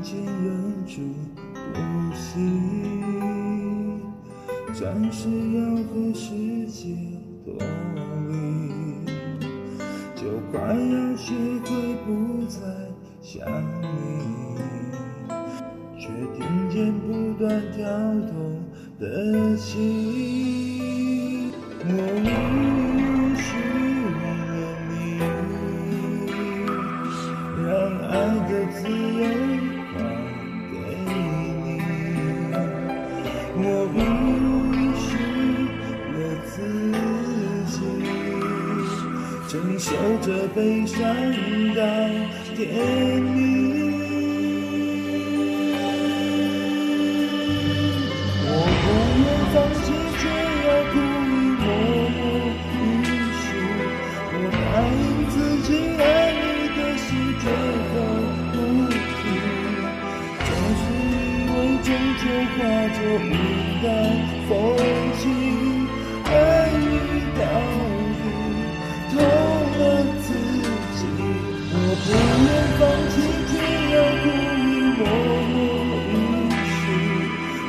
间忍住呼吸，暂时要和世界脱离，就快要学会不再想你，却听见不断跳动的心。我允许了你，让爱的自由还给你。我允许了自己，承受着悲伤到天明。我不愿放弃，却要故意默默允许。我答应自己，爱你的心绝口不提。总是以为终究化作云淡风轻，爱你到底痛了自己。我不愿放弃，却要故意默默允许。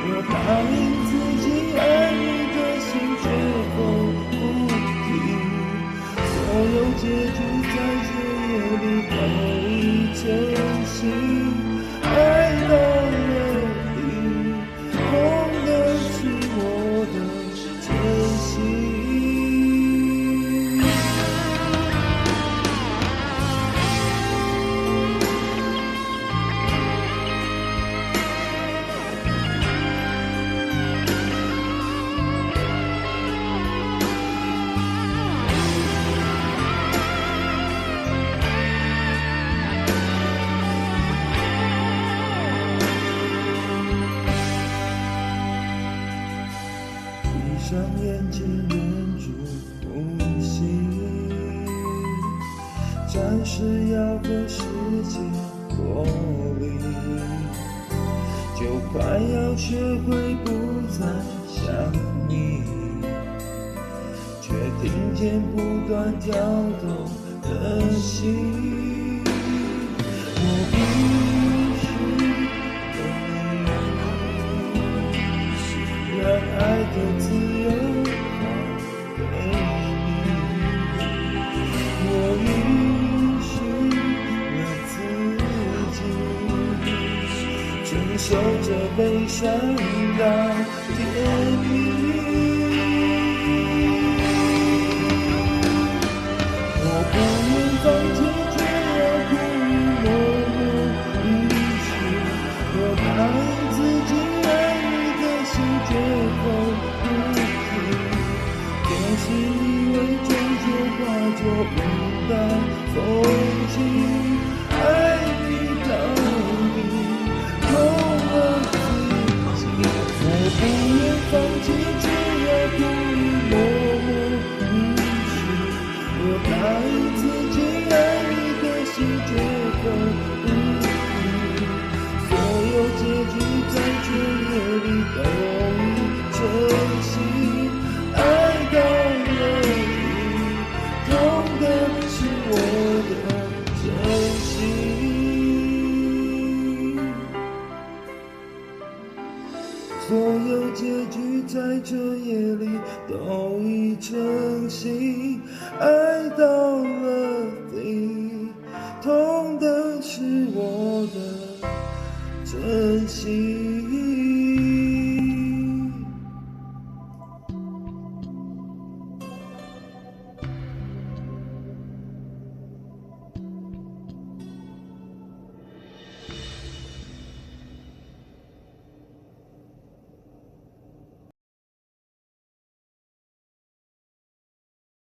我答应自己，爱你的心绝口不提。所有结局在这夜里都已成型，爱到了底，痛的是我的真心。闭上眼睛，忍住呼吸，暂时要和世界脱离，就快要学会不再想你，却听见不断跳动的心。我允许了你，让爱的自由还给你。我允许了自己，承受着悲伤到天明。我不愿放弃，却要故意默默允许。我答应自己，爱你的心绝口不提。总是以为终究化作云淡风轻，爱你到底痛了自己。我不愿放弃，却要故意默默允许。我答应自己，爱你的心绝口不提。所有结局在这夜里都已成型，爱到了底，痛的是我的真心。所有结局在这夜里都已成型，爱